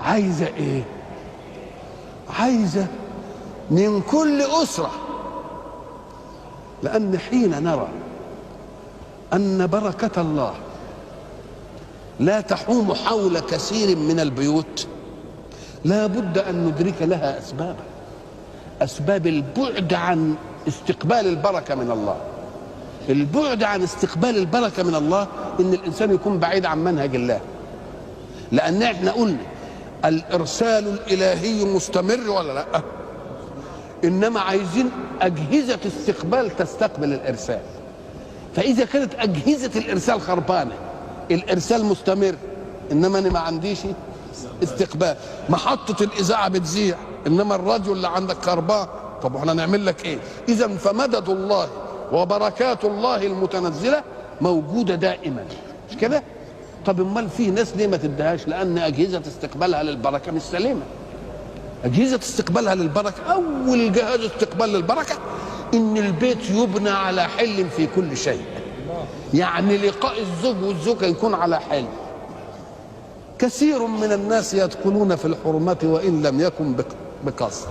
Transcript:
عايزة ايه؟ عايزة من كل أسرة، لأن حين نرى أن بركة الله لا تحوم حول كثير من البيوت لا بد أن ندرك لها أسبابا، أسباب البعد عن استقبال البركة من الله. البعد عن استقبال البركة من الله إن الإنسان يكون بعيد عن منهج الله، لأن احنا قلنا الإرسال الإلهي مستمر ولا لا؟ إنما عايزين أجهزة استقبال تستقبل الإرسال. فإذا كانت أجهزة الإرسال خربانة، الإرسال مستمر إنما أنا ما عنديش استقبال. محطة الإذاعة بتذيع إنما الراديو اللي عندك خربان، طب احنا نعمل لك إيه؟ إذا فمدد الله وبركات الله المتنزلة موجودة دائما، مش كده؟ طب امال في ناس ليه ما تدهاش؟ لأن أجهزة استقبالها للبركة مش سليمة. أجهزة استقبالها للبركة، أول جهاز استقبال للبركة إن البيت يبنى على حل في كل شيء. يعني لقاء الزوج والزوجة يكون على حل. كثير من الناس يدخلون في الحرمات وإن لم يكن بقصد.